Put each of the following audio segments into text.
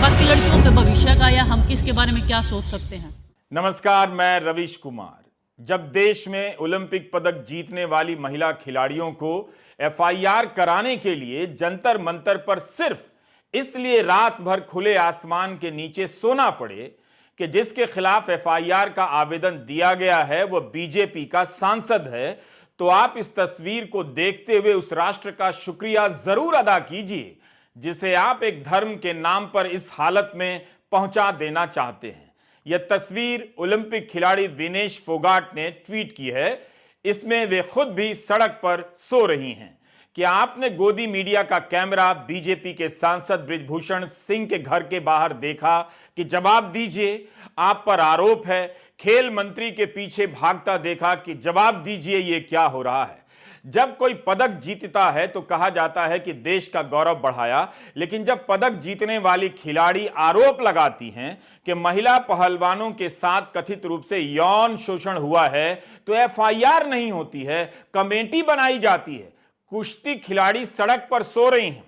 भारत की लड़कियों के भविष्य का या हम किसके बारे में क्या सोच सकते हैं? नमस्कार, मैं रवीश कुमार। जब देश में ओलंपिक पदक जीतने वाली महिला खिलाड़ियों को एफआईआर कराने के लिए जंतर मंतर पर सिर्फ इसलिए रात भर खुले आसमान के नीचे सोना पड़े कि जिसके खिलाफ एफआईआर का आवेदन दिया गया है वो बीजेपी का सांसद है, तो आप इस तस्वीर को देखते हुए उस राष्ट्र का शुक्रिया जरूर अदा कीजिए जिसे आप एक धर्म के नाम पर इस हालत में पहुंचा देना चाहते हैं। यह तस्वीर ओलंपिक खिलाड़ी विनेश फोगाट ने ट्वीट की है। इसमें वे खुद भी सड़क पर सो रही हैं। क्या आपने गोदी मीडिया का कैमरा बीजेपी के सांसद बृजभूषण सिंह के घर के बाहर देखा कि जवाब दीजिए, आप पर आरोप है। खेल मंत्री के पीछे भागता देखा कि जवाब दीजिए, ये क्या हो रहा है। जब कोई पदक जीतता है तो कहा जाता है कि देश का गौरव बढ़ाया, लेकिन जब पदक जीतने वाली खिलाड़ी आरोप लगाती हैं कि महिला पहलवानों के साथ कथित रूप से यौन शोषण हुआ है तो एफआईआर नहीं होती है, कमेटी बनाई जाती है। कुश्ती खिलाड़ी सड़क पर सो रही हैं।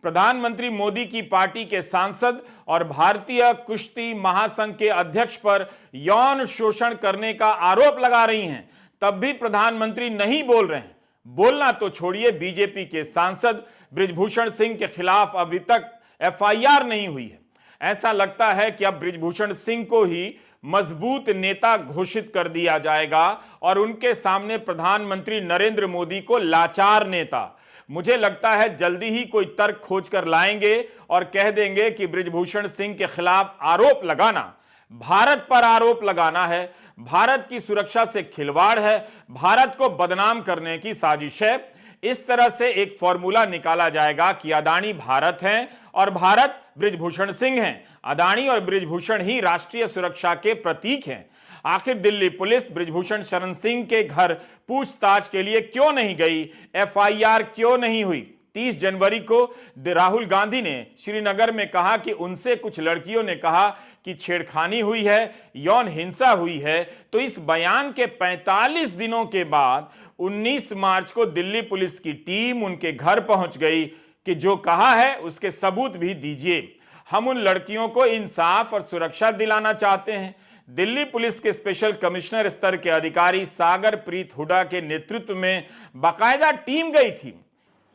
प्रधानमंत्री मोदी की पार्टी के सांसद और भारतीय कुश्ती महासंघ के अध्यक्ष पर यौन शोषण करने का आरोप लगा रही हैं, तब भी प्रधानमंत्री नहीं बोल रहे हैं। बोलना तो छोड़िए, बीजेपी के सांसद बृजभूषण सिंह के खिलाफ अभी तक एफआईआर नहीं हुई है। ऐसा लगता है कि अब बृजभूषण सिंह को ही मजबूत नेता घोषित कर दिया जाएगा और उनके सामने प्रधानमंत्री नरेंद्र मोदी को लाचार नेता। मुझे लगता है जल्दी ही कोई तर्क खोज कर लाएंगे और कह देंगे कि बृजभूषण सिंह के खिलाफ आरोप लगाना भारत पर आरोप लगाना है, भारत की सुरक्षा से खिलवाड़ है, भारत को बदनाम करने की साजिश है। इस तरह से एक फॉर्मूला निकाला जाएगा कि अदानी भारत हैं और भारत बृजभूषण सिंह हैं। अदानी और बृजभूषण ही राष्ट्रीय सुरक्षा के प्रतीक हैं। आखिर दिल्ली पुलिस बृजभूषण शरण सिंह के घर पूछताछ के लिए क्यों नहीं गई? एफआईआर क्यों नहीं हुई? 30 जनवरी को राहुल गांधी ने श्रीनगर में कहा कि उनसे कुछ लड़कियों ने कहा कि छेड़खानी हुई है, यौन हिंसा हुई है। तो इस बयान के 45 दिनों के बाद 19 मार्च को दिल्ली पुलिस की टीम उनके घर पहुंच गई कि जो कहा है उसके सबूत भी दीजिए। हम उन लड़कियों को इंसाफ और सुरक्षा दिलाना चाहते हैं। दिल्ली पुलिस के स्पेशल कमिश्नर स्तर के अधिकारी सागर प्रीत हुडा के नेतृत्व में बाकायदा टीम गई थी।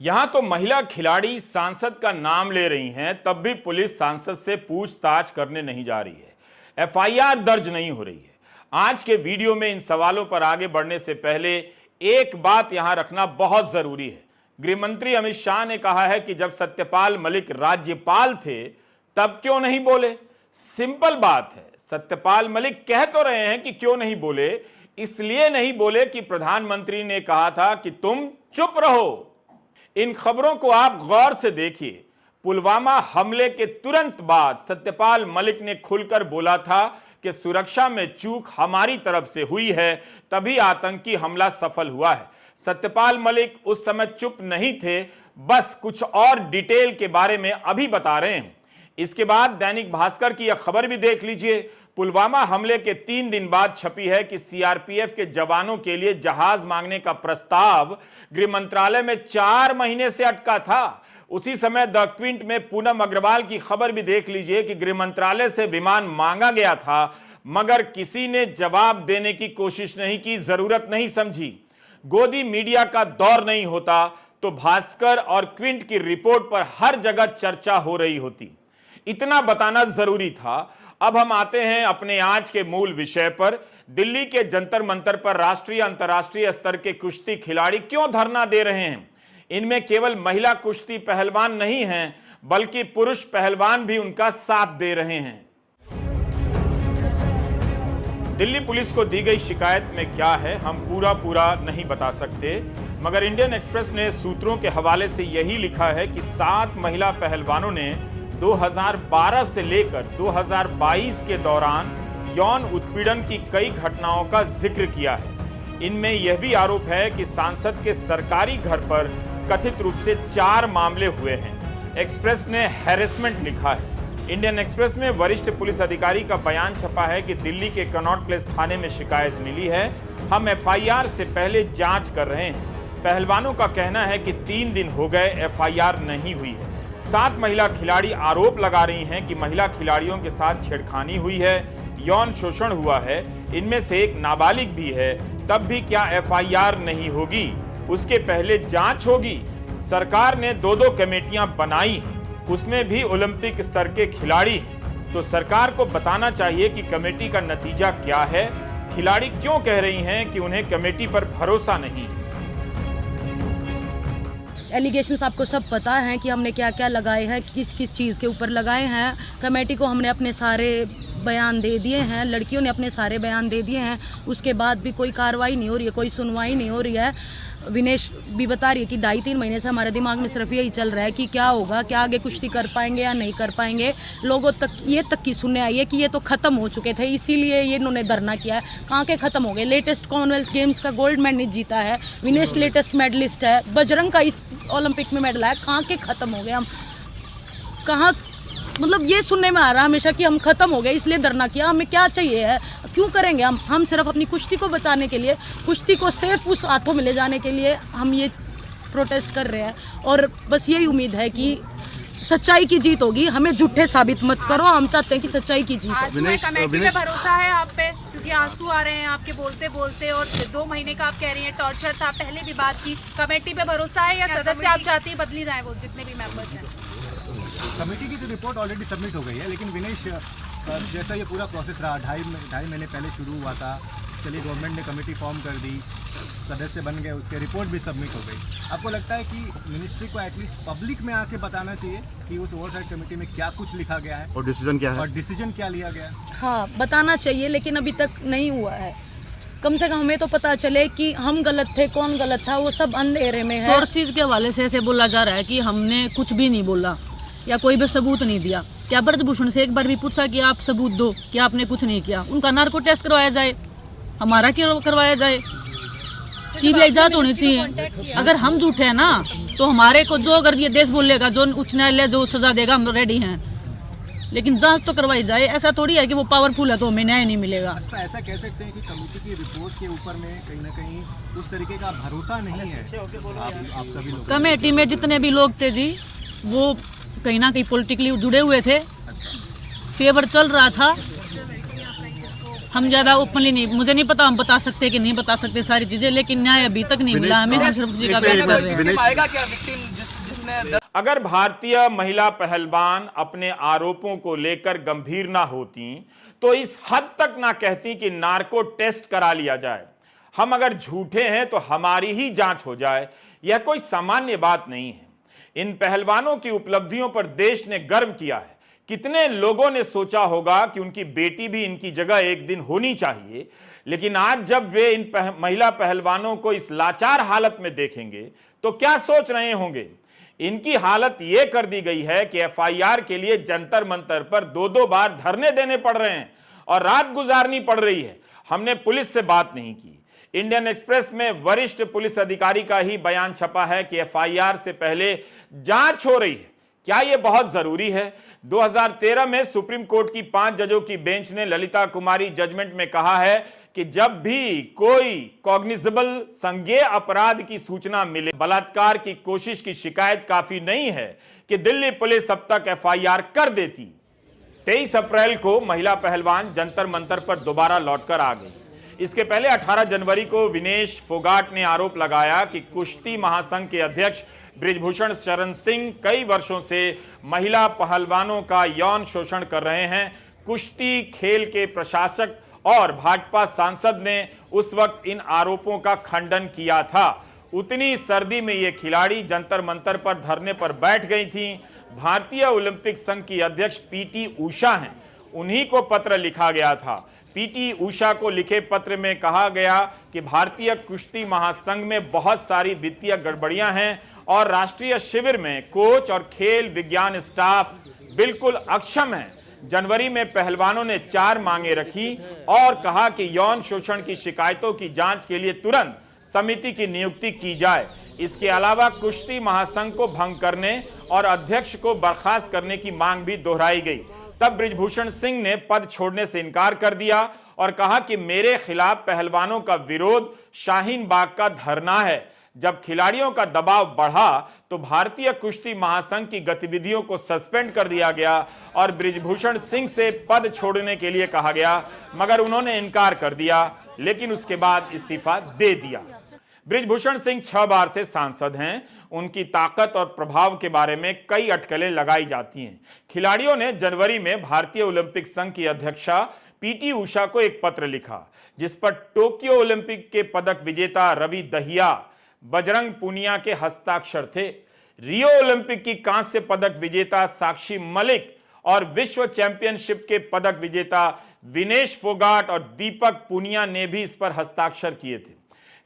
यहां तो महिला खिलाड़ी सांसद का नाम ले रही हैं, तब भी पुलिस सांसद से पूछताछ करने नहीं जा रही है, एफआईआर दर्ज नहीं हो रही है। आज के वीडियो में इन सवालों पर आगे बढ़ने से पहले एक बात यहां रखना बहुत जरूरी है। गृहमंत्री अमित शाह ने कहा है कि जब सत्यपाल मलिक राज्यपाल थे तब क्यों नहीं बोले। सिंपल बात है, सत्यपाल मलिक कह तो रहे हैं कि क्यों नहीं बोले, इसलिए नहीं बोले कि प्रधानमंत्री ने कहा था कि तुम चुप रहो। इन खबरों को आप गौर से देखिए। पुलवामा हमले के तुरंत बाद सत्यपाल मलिक ने खुलकर बोला था कि सुरक्षा में चूक हमारी तरफ से हुई है, तभी आतंकी हमला सफल हुआ है। सत्यपाल मलिक उस समय चुप नहीं थे, बस कुछ और डिटेल के बारे में अभी बता रहे हैं। इसके बाद दैनिक भास्कर की यह खबर भी देख लीजिए। पुलवामा हमले के 3 दिन बाद छपी है कि सीआरपीएफ के जवानों के लिए जहाज मांगने का प्रस्ताव गृह मंत्रालय में 4 महीने से अटका था। उसी समय द क्विंट में पूनम अग्रवाल की खबर भी देख लीजिए कि गृह मंत्रालय से विमान मांगा गया था, मगर किसी ने जवाब देने की कोशिश नहीं की, जरूरत नहीं समझी। गोदी मीडिया का दौर नहीं होता तो भास्कर और क्विंट की रिपोर्ट पर हर जगह चर्चा हो रही होती। इतना बताना जरूरी था। अब हम आते हैं अपने आज के मूल विषय पर। दिल्ली के जंतर मंतर पर राष्ट्रीय अंतर्राष्ट्रीय स्तर के कुश्ती खिलाड़ी क्यों धरना दे रहे हैं? इनमें केवल महिला कुश्ती पहलवान नहीं हैं, बल्कि पुरुष पहलवान भी उनका साथ दे रहे हैं। दिल्ली पुलिस को दी गई शिकायत में क्या है हम पूरा नहीं बता सकते, मगर इंडियन एक्सप्रेस ने सूत्रों के हवाले से यही लिखा है कि 7 महिला पहलवानों ने 2012 से लेकर 2022 के दौरान यौन उत्पीड़न की कई घटनाओं का जिक्र किया है। इनमें यह भी आरोप है कि सांसद के सरकारी घर पर कथित रूप से 4 मामले हुए हैं। एक्सप्रेस ने हैरेसमेंट लिखा है। इंडियन एक्सप्रेस में वरिष्ठ पुलिस अधिकारी का बयान छपा है कि दिल्ली के कनॉट प्लेस थाने में शिकायत मिली है, हम एफआईआर से पहले जांच कर रहे हैं। पहलवानों का कहना है कि 3 दिन हो गए एफआईआर नहीं हुई है। 7 महिला खिलाड़ी आरोप लगा रही हैं कि महिला खिलाड़ियों के साथ छेड़खानी हुई है, यौन शोषण हुआ है, इनमें से एक नाबालिग भी है, तब भी क्या एफआईआर नहीं होगी? उसके पहले जांच होगी। सरकार ने 2-2 कमेटियां बनाई हैं, उसमें भी ओलंपिक स्तर के खिलाड़ी हैं। तो सरकार को बताना चाहिए कि कमेटी का नतीजा क्या है। खिलाड़ी क्यों कह रही हैं कि उन्हें कमेटी पर भरोसा नहीं? एलिगेशंस आपको सब पता है कि हमने क्या क्या लगाए हैं, किस किस चीज़ के ऊपर लगाए हैं। कमेटी को हमने अपने सारे बयान दे दिए हैं, लड़कियों ने अपने सारे बयान दे दिए हैं, उसके बाद भी कोई कार्रवाई नहीं हो रही है, कोई सुनवाई नहीं हो रही है। विनेश भी बता रही है कि 2.5-3 महीने से हमारे दिमाग में सिर्फ यही चल रहा है कि क्या होगा, क्या आगे कुश्ती कर पाएंगे या नहीं कर पाएंगे। लोगों तक ये तक की सुनने आई है कि ये तो ख़त्म हो चुके थे, इसीलिए ये इन्होंने धरना किया है। कहाँ के ख़त्म हो गए? लेटेस्ट कॉमनवेल्थ गेम्स का गोल्ड मेडल जीता है, विनेश लेटेस्ट मेडलिस्ट है, बजरंग का इस ओलंपिक में मेडल है। कहाँ के ख़त्म हो गए हम? कहाँ मतलब ये सुनने में आ रहा है हमेशा कि हम ख़त्म हो गए इसलिए धरना किया। हमें क्या चाहिए है, क्यों करेंगे हम सिर्फ अपनी कुश्ती को बचाने के लिए, कुश्ती को सेफ उस हाथों में ले जाने के लिए हम ये प्रोटेस्ट कर रहे हैं। और बस यही उम्मीद है कि सच्चाई की जीत होगी, हमें झूठे साबित मत करो। हम चाहते हैं कि सच्चाई की जीत हो। कमेटी पे भरोसा है आप पे? क्योंकि आंसू आ रहे हैं आपके बोलते बोलते, और 2 महीने का आप कह रही हैं टॉर्चर था, पहले भी बात की। कमेटी पे भरोसा है या सदस्य आप चाहती हैं बदली जाए, वो जितने भी मेंबर्स हैं? कमेटी की तो रिपोर्ट ऑलरेडी सबमिट हो गई है, लेकिन विनेश जैसा ये पूरा प्रोसेस रहा, ढाई महीने पहले शुरू हुआ था, चलिए गवर्नमेंट ने कमेटी फॉर्म कर दी, सदस्य बन गए, उसके रिपोर्ट भी सबमिट हो गई। आपको लगता है कि मिनिस्ट्री को एटलीस्ट पब्लिक में आके बताना चाहिए कि उस ओवरसाइट कमेटी में क्या कुछ लिखा गया है और डिसीजन क्या है, और डिसीजन क्या लिया गया है? हाँ, बताना चाहिए, लेकिन अभी तक नहीं हुआ है। कम से कम हमें तो पता चले कि हम गलत थे, कौन गलत था, वो सब अंधेरे में है। सोर्सेज के हवाले से ऐसे बोला जा रहा है कि हमने कुछ भी नहीं बोला या कोई भी सबूत नहीं दिया। क्या ब्रजभूषण से एक बार भी पूछा कि आप सबूत दो कि आपने कुछ नहीं किया? उनका नार्को टेस्ट करवाया जाए, हमारा क्यों करवाया जाए? सीबीआई जांच होनी चाहिए। अगर हम झूठे हैं ना तो हमारे को जो अगर ये देश बोलेगा, जो उच्च न्यायालय जो सजा देगा, हम रेडी हैं, लेकिन जांच तो करवाई जाए। ऐसा थोड़ी है कि वो पावरफुल है तो हमें न्याय नहीं मिलेगा। तो ऐसा कह सकते हैं कि कमेटी की रिपोर्ट के ऊपर में कहीं ना कहीं उस तरीके का भरोसा नहीं है आप सभी लोग? कमेटी में जितने भी लोग थे जी, वो कहीं ना कहीं पॉलिटिकली जुड़े हुए थे, फेवर चल रहा था। हम ज़्यादा ओपनली नहीं, मुझे नहीं पता हम बता सकते कि नहीं बता सकते सारी चीज़ें, लेकिन न्याय अभी तक नहीं मिला हमें। हम सिर्फ उसी का वेट कर रहे हैं। अगर भारतीय महिला पहलवान अपने आरोपों को लेकर गंभीर ना होती तो इस हद तक ना कहती कि नार्को टेस्ट करा लिया जाए, हम अगर झूठे हैं तो हमारी ही जांच हो जाए। यह कोई सामान्य बात नहीं है। इन पहलवानों की उपलब्धियों पर देश ने गर्व किया है। कितने लोगों ने सोचा होगा कि उनकी बेटी भी इनकी जगह एक दिन होनी चाहिए, लेकिन आज जब वे इन महिला पहलवानों को इस लाचार हालत में देखेंगे तो क्या सोच रहे होंगे? इनकी हालत यह कर दी गई है कि एफआईआर के लिए जंतर मंतर पर 2-2 बार धरने देने पड़ रहे हैं और रात गुजारनी पड़ रही है। हमने पुलिस से बात नहीं की। इंडियन एक्सप्रेस में वरिष्ठ पुलिस अधिकारी का ही बयान छपा है कि एफआईआर से पहले जांच हो रही है। क्या यह बहुत जरूरी है? 2013 में सुप्रीम कोर्ट की 5 जजों की बेंच ने ललिता कुमारी जजमेंट में कहा है कि जब भी कोई कॉग्निजेबल संज्ञेय अपराध की सूचना मिले, बलात्कार की कोशिश की शिकायत काफी नहीं है कि दिल्ली पुलिस अब तक एफआईआर कर देती। 23 अप्रैल को महिला पहलवान जंतर मंतर पर दोबारा लौटकर आ गई। इसके पहले 18 जनवरी को विनेश फोगाट ने आरोप लगाया कि कुश्ती महासंघ के अध्यक्ष बृजभूषण शरण सिंह कई वर्षों से महिला पहलवानों का यौन शोषण कर रहे हैं। कुश्ती खेल के प्रशासक और भाजपा सांसद ने उस वक्त इन आरोपों का खंडन किया था। उतनी सर्दी में ये खिलाड़ी जंतर मंतर पर धरने पर बैठ गई थीं। भारतीय ओलंपिक संघ की अध्यक्ष पीटी उषा हैं, उन्हीं को पत्र लिखा गया था। पीटी उषा को लिखे पत्र में कहा गया कि भारतीय कुश्ती महासंघ में बहुत सारी वित्तीय गड़बड़ियां हैं और राष्ट्रीय शिविर में कोच और खेल विज्ञान स्टाफ बिल्कुल अक्षम है। जनवरी में पहलवानों ने 4 मांगे रखी और कहा कि यौन शोषण की शिकायतों की जांच के लिए तुरंत समिति की नियुक्ति की जाए। इसके अलावा कुश्ती महासंघ को भंग करने और अध्यक्ष को बर्खास्त करने की मांग भी दोहराई गई। तब बृजभूषण सिंह ने पद छोड़ने से इनकार कर दिया और कहा कि मेरे खिलाफ पहलवानों का विरोध शाहीन बाग का धरना है। जब खिलाड़ियों का दबाव बढ़ा तो भारतीय कुश्ती महासंघ की गतिविधियों को सस्पेंड कर दिया गया और बृजभूषण सिंह से पद छोड़ने के लिए कहा गया, मगर उन्होंने इनकार कर दिया, लेकिन उसके बाद इस्तीफा दे दिया। बृजभूषण सिंह 6 बार से सांसद हैं। उनकी ताकत और प्रभाव के बारे में कई अटकलें लगाई जाती हैं। खिलाड़ियों ने जनवरी में भारतीय ओलंपिक संघ की अध्यक्षा पीटी उषा को एक पत्र लिखा, जिस पर टोक्यो ओलंपिक के पदक विजेता रवि दहिया, बजरंग पूनिया के हस्ताक्षर थे। रियो ओलंपिक की कांस्य पदक विजेता साक्षी मलिक और विश्व चैंपियनशिप के पदक विजेता विनेश फोगाट और दीपक पूनिया ने भी इस पर हस्ताक्षर किए थे।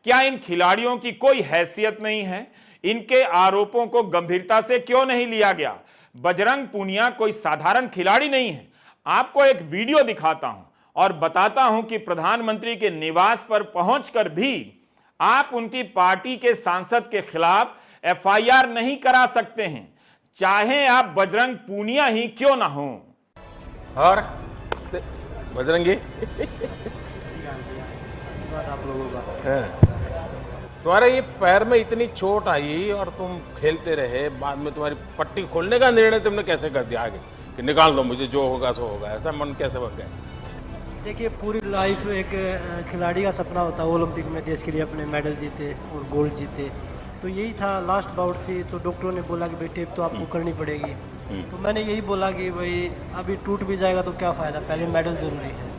क्या इन खिलाड़ियों की कोई हैसियत नहीं है? इनके आरोपों को गंभीरता से क्यों नहीं लिया गया? बजरंग पूनिया कोई साधारण खिलाड़ी नहीं है। आपको एक वीडियो दिखाता हूं और बताता हूं कि प्रधानमंत्री के निवास पर पहुंचकर भी आप उनकी पार्टी के सांसद के खिलाफ एफआईआर नहीं करा सकते हैं, चाहे आप बजरंग पूनिया ही क्यों ना हो। और बजरंगी आप लोगों का तुम्हारे ये पैर में इतनी चोट आई और तुम खेलते रहे, बाद में तुम्हारी पट्टी खोलने का निर्णय तुमने कैसे कर दिया आगे कि निकाल दो मुझे, जो होगा सो होगा, ऐसा मन कैसे बन गया? देखिए, पूरी लाइफ एक खिलाड़ी का सपना होता है ओलंपिक में देश के लिए अपने मेडल जीते और गोल्ड जीते, तो यही था। लास्ट बाउट थी तो डॉक्टरों ने बोला कि भाई टेप तो आपको करनी पड़ेगी, तो मैंने यही बोला कि भाई अभी टूट भी जाएगा तो क्या फ़ायदा, पहले मेडल ज़रूरी है।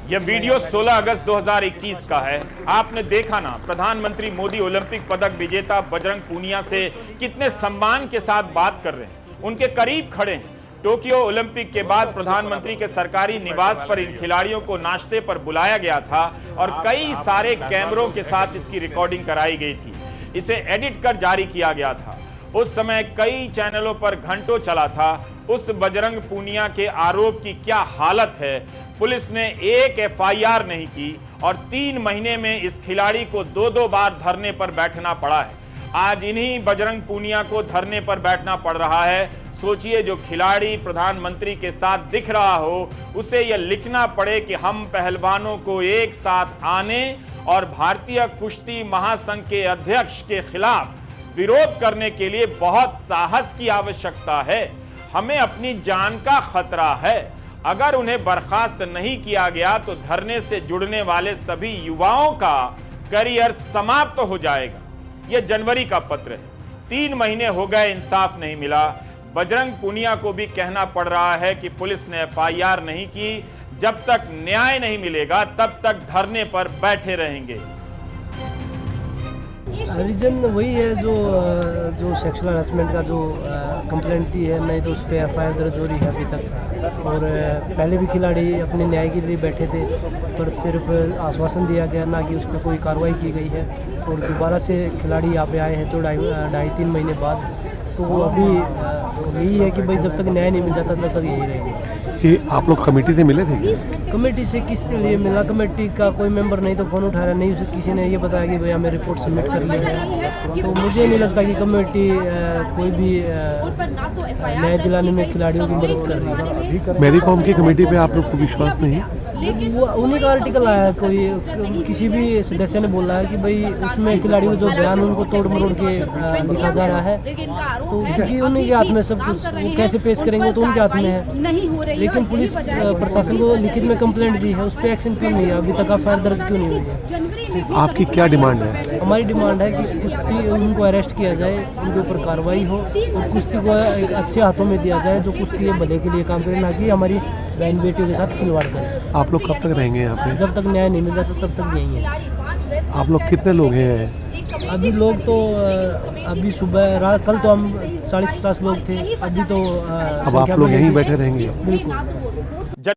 यह वीडियो 16 अगस्त 2021 का है। आपने देखा ना, प्रधानमंत्री मोदी ओलंपिक पदक विजेता बजरंग पूनिया से कितने सम्मान के साथ बात कर रहे हैं, उनके करीब खड़े हैं। टोक्यो ओलंपिक के बाद प्रधानमंत्री के सरकारी निवास पर इन खिलाड़ियों को नाश्ते पर बुलाया गया था और कई सारे कैमरों के साथ इसकी रिकॉर्डिंग कराई गई थी। इसे एडिट कर जारी किया गया था। उस समय कई चैनलों पर घंटों चला था। उस बजरंग पूनिया के आरोप की क्या हालत है। पुलिस ने एक एफआईआर नहीं की और 3 महीने में इस खिलाड़ी को 2-2 बार धरने पर बैठना पड़ा है। आज इन्हीं बजरंग पूनिया को धरने पर बैठना पड़ रहा है। सोचिए, जो खिलाड़ी प्रधानमंत्री के साथ दिख रहा हो, उसे यह लिखना पड़े कि हम पहलवानों को एक साथ आने और भारतीय कुश्ती महासंघ के अध्यक्ष के खिलाफ विरोध करने के लिए बहुत साहस की आवश्यकता है। हमें अपनी जान का खतरा है। अगर उन्हें बर्खास्त नहीं किया गया तो धरने से जुड़ने वाले सभी युवाओं का करियर समाप्त हो जाएगा। यह जनवरी का पत्र है। 3 महीने हो गए, इंसाफ नहीं मिला। बजरंग पूनिया को भी कहना पड़ रहा है कि पुलिस ने एफआईआर नहीं की। जब तक न्याय नहीं मिलेगा तब तक धरने पर बैठे रहेंगे। रीजन वही है जो सेक्सुअल हरासमेंट का जो कंप्लेंट दी है, नहीं तो उस पर एफआईआर दर्ज हो रही है अभी तक। और पहले भी खिलाड़ी अपने न्याय के लिए बैठे थे, पर सिर्फ आश्वासन दिया गया, ना कि उस पर कोई कार्रवाई की गई है। और दोबारा से खिलाड़ी यहाँ पे आए हैं तो 2.5-3 महीने बाद, तो वो अभी यही है कि भाई जब तक न्याय नहीं मिल जाता तब तक यही रहेंगे। ये आप लोग कमेटी से मिले थे क्या? कमेटी से किस लिए मिला? कमेटी का कोई मेंबर नहीं तो फोन उठा रहा नहीं। किसी ने ये बताया कि भैया हमें रिपोर्ट सबमिट करनी है, तो मुझे नहीं लगता कि कमेटी कोई भी न्याय दिलाने में खिलाड़ियों की मदद कर रही है। मेरी कॉम की कमेटी पे आप लोग को विश्वास नहीं? वो उन्हीं का आर्टिकल आया, कोई किसी भी सदस्य ने बोला है कि भाई उसमें खिलाड़ियों जो बयान उनको तोड़ मरोड़ के लिखा जा रहा है, तो क्योंकि उन्हीं के हाथ में सब कुछ, वो कैसे पेश करेंगे तो उनके हाथ में है। लेकिन पुलिस प्रशासन को लिखित में कंप्लेंट दी है, उस पर एक्शन क्यों नहीं है? अभी तक एफआईआर दर्ज क्यों नहीं हुई है? आपकी क्या डिमांड है? हमारी डिमांड है कि कुश्ती उनको अरेस्ट किया जाए, उनके ऊपर कार्रवाई हो और कुश्ती को अच्छे हाथों में दिया जाए, जो कुश्ती के भले के लिए काम करे, ना कि हमारी बहन बेटियों के साथ खिलवाड़ करे। आप लोग कब तक रहेंगे यहाँ पे? जब तक न्याय नहीं मिल जाता तब तक यही है। आप लोग कितने लोग हैं? अभी लोग तो अभी सुबह रात, कल तो हम 40-50 लोग थे, अभी तो अब आप लोग यहीं बैठे रहेंगे? बिल्कुल।